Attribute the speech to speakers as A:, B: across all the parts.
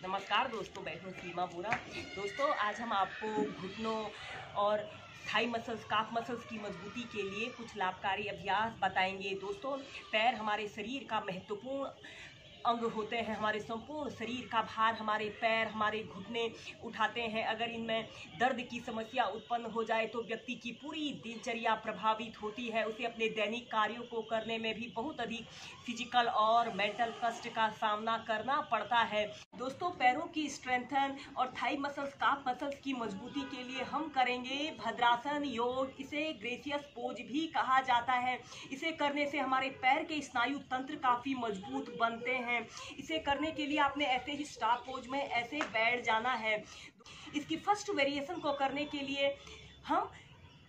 A: नमस्कार दोस्तों, मैं हूँ सीमा बोरा। दोस्तों, आज हम आपको घुटनों और थाई मसल्स, काफ मसल्स की मजबूती के लिए कुछ लाभकारी अभ्यास बताएंगे। दोस्तों, पैर हमारे शरीर का महत्वपूर्ण अंग होते हैं। हमारे संपूर्ण शरीर का भार हमारे पैर, हमारे घुटने उठाते हैं। अगर इनमें दर्द की समस्या उत्पन्न हो जाए तो व्यक्ति की पूरी दिनचर्या प्रभावित होती है। उसे अपने दैनिक कार्यों को करने में भी बहुत अधिक फिजिकल और मेंटल कष्ट का सामना करना पड़ता है। दोस्तों, पैरों की स्ट्रेंथन और थाई मसल्स, काफ मसल्स की मजबूती के लिए हम करेंगे भद्रासन योग। इसे ग्रेसियस पोज भी कहा जाता है। इसे करने से हमारे पैर के स्नायु तंत्र काफी मजबूत बनते हैं। इसे करने के लिए आपने ऐसे ही स्टार पोज में ऐसे बैठ जाना है। इसकी फर्स्ट वेरिएशन को करने के लिए हम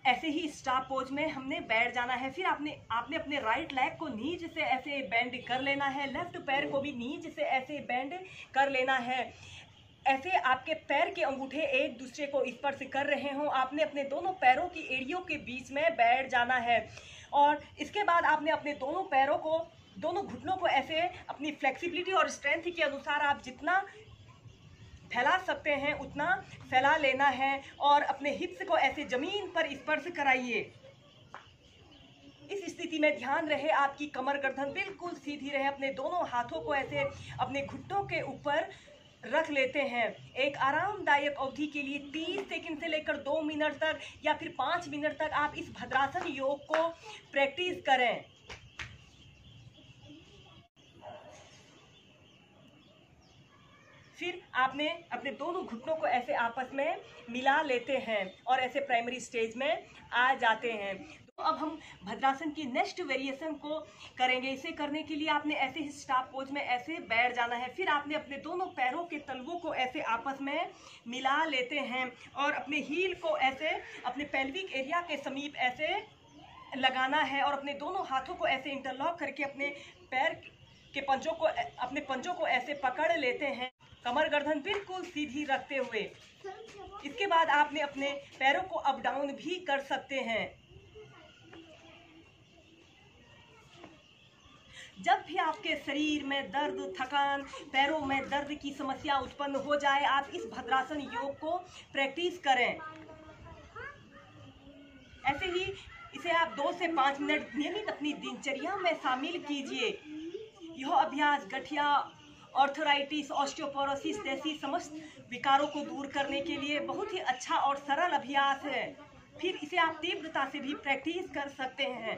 A: ऐसे ही स्टार पोज में हमने बैठ जाना है। फिर आपने अपने राइट लेग को नीचे से ऐसे बेंड कर लेना है। लेफ्ट पैर को भी नीचे से ऐसे बेंड कर लेना है। ऐसे आपके पैर के अंगूठे एक दूसरे को स्पर्श कर रहे हों। आपने अपने दोनों पैरों की एड़ियों के बीच में बैठ जाना है और इसके बाद आपने अपने दोनों पैरों को, दोनों घुटनों को ऐसे अपनी फ्लेक्सिबिलिटी और स्ट्रेंथ के अनुसार आप जितना फैला सकते हैं उतना फैला लेना है और अपने हिप्स को ऐसे जमीन पर स्पर्श कराइए। इस स्थिति में ध्यान रहे आपकी कमर गर्दन बिल्कुल सीधी रहे। अपने दोनों हाथों को ऐसे अपने घुटनों के ऊपर रख लेते हैं। एक आरामदायक अवधि के लिए 30 सेकंड से लेकर 2 मिनट तक या फिर 5 मिनट तक आप इस भद्रासन योग को प्रैक्टिस करें। फिर आपने अपने दोनों घुटनों को ऐसे आपस में मिला लेते हैं और ऐसे प्राइमरी स्टेज में आ जाते हैं। तो अब हम भद्रासन की नेक्स्ट वेरिएशन को करेंगे। इसे करने के लिए आपने ऐसे ही स्टार पोज में ऐसे बैठ जाना है। फिर आपने अपने दोनों पैरों के तलवों को ऐसे आपस में मिला लेते हैं और अपने हील को ऐसे अपने पेल्विक एरिया के समीप ऐसे लगाना है और अपने दोनों हाथों को ऐसे इंटरलॉक करके अपने पैर के पंजों को, अपने पंजों को ऐसे पकड़ लेते हैं, कमर गर्दन बिल्कुल सीधी रखते हुए। इसके बाद आपने अपने पैरों को अप डाउन भी कर सकते हैं। जब भी आपके शरीर में दर्द, थकान, पैरों में दर्द की समस्या उत्पन्न हो जाए, आप इस भद्रासन योग को प्रैक्टिस करें। ऐसे ही इसे आप 2 से 5 मिनट नियमित अपनी दिनचर्या में शामिल कीजिए। यह अभ्यास गठिया, ऑर्थराइटिस, ऑस्टियोपोरोसिस जैसी समस्त विकारों को दूर करने के लिए बहुत ही अच्छा और सरल अभ्यास है। फिर इसे आप तीव्रता से भी प्रैक्टिस कर सकते हैं।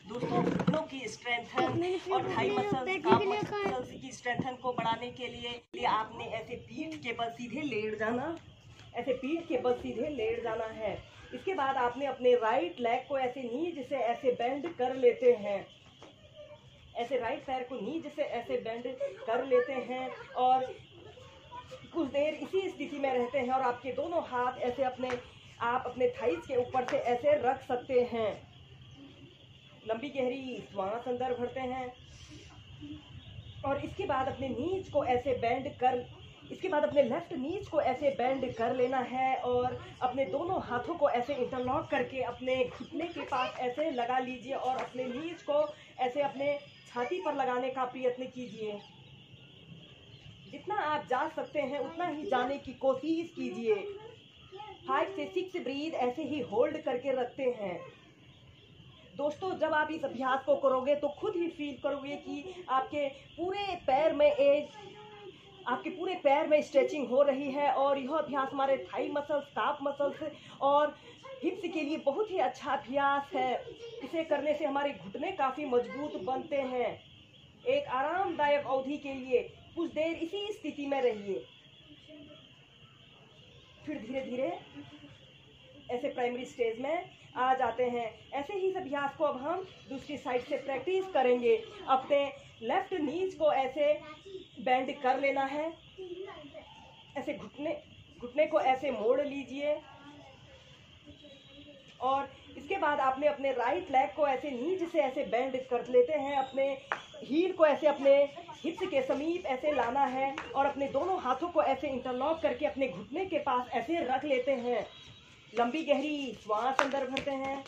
A: दोस्तों, घुटनों की स्ट्रेंथन और थाई मसल्स, काफ मसल्स की स्ट्रेंथन को बढ़ाने के लिए आपने ऐसे पीठ के बल सीधे लेट जाना, ऐसे पीठ के बल सीधे लेट जाना है। इसके बाद आपने अपने राइट लेग को ऐसे नीचे से ऐसे बेंड कर लेते हैं। ऐसे राइट पैर को नीचे से ऐसे बेंड कर लेते हैं और कुछ देर इसी स्थिति में रहते हैं और आपके दोनों हाथ ऐसे आप अपने थाइस के ऊपर से ऐसे रख सकते हैं। लंबी गहरी श्वास अंदर भरते हैं और इसके बाद अपने नीज को ऐसे बेंड कर, इसके बाद अपने लेफ्ट नीज को ऐसे बेंड कर लेना है और अपने दोनों हाथों को ऐसे इंटरलॉक करके अपने घुटने के पास ऐसे लगा लीजिए और अपने नीज को ऐसे अपने छाती पर लगाने का प्रयत्न कीजिए। जितना आप जा सकते हैं उतना ही जाने की कोशिश कीजिए। 5 से 6 ब्रीथ ऐसे ही होल्ड करके रखते हैं। दोस्तों, जब आप इस अभ्यास को करोगे तो खुद ही फील करोगे कि आपके पूरे पैर में स्ट्रेचिंग हो रही है और यह अभ्यास हमारे थाई मसल्स, काफ मसल्स और हिप्स के लिए बहुत ही अच्छा अभ्यास है। इसे करने से हमारे घुटने काफ़ी मजबूत बनते हैं। एक आरामदायक अवधि के लिए कुछ देर इसी स्थिति में रहिए। फिर धीरे धीरे ऐसे प्राइमरी स्टेज में आ जाते हैं। ऐसे ही इस अभ्यास को अब हम दूसरी साइड से प्रैक्टिस करेंगे। अपने लेफ्ट नीज को ऐसे बेंड कर लेना है। ऐसे घुटने को ऐसे मोड़ लीजिए और इसके बाद आपने अपने राइट लेग को ऐसे नीचे से ऐसे बेंड कर लेते हैं। अपने हील को ऐसे अपने हिप्स के समीप ऐसे लाना है और अपने दोनों हाथों को ऐसे इंटरलॉक करके अपने घुटने के पास ऐसे रख लेते हैं। लंबी गहरी श्वास अंदर भरते हैं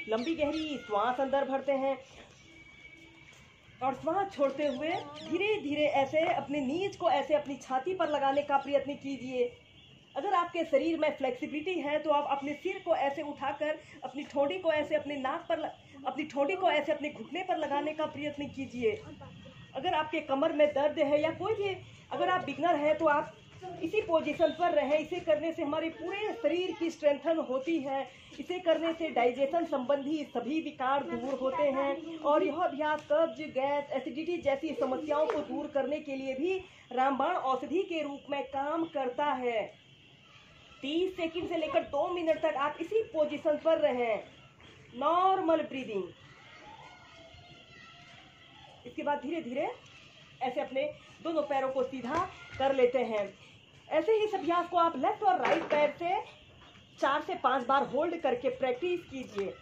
A: लंबी गहरी श्वास अंदर भरते हैं और श्वास छोड़ते हुए धीरे धीरे ऐसे अपने नीज को ऐसे अपनी छाती पर लगाने का प्रयत्न कीजिए। अगर आपके शरीर में फ्लेक्सिबिलिटी है तो आप अपने सिर को ऐसे उठाकर अपनी ठोड़ी को ऐसे अपने नाक पर, अपनी ठोड़ी को ऐसे अपने घुटने पर लगाने का प्रयत्न कीजिए। अगर आपके कमर में दर्द है या कोई भी, अगर आप बिगनर हैं तो आप इसी पोजीशन पर रहें। इसे करने से हमारे पूरे शरीर की स्ट्रेंथन होती है। इसे करने से डाइजेशन संबंधी सभी विकार दूर होते हैं और यह अभ्यास कब्ज, गैस, एसिडिटी जैसी समस्याओं को दूर करने के लिए भी रामबाण औषधि के रूप में काम करता है। 30 सेकंड से लेकर 2 मिनट तक आप इसी पोजीशन पर रहें, नॉर्मल ब्रीदिंग। इसके बाद धीरे धीरे ऐसे अपने दोनों पैरों को सीधा कर लेते हैं। ऐसे ही इस अभ्यास को आप लेफ्ट और राइट पैर से 4 से 5 बार होल्ड करके प्रैक्टिस कीजिए।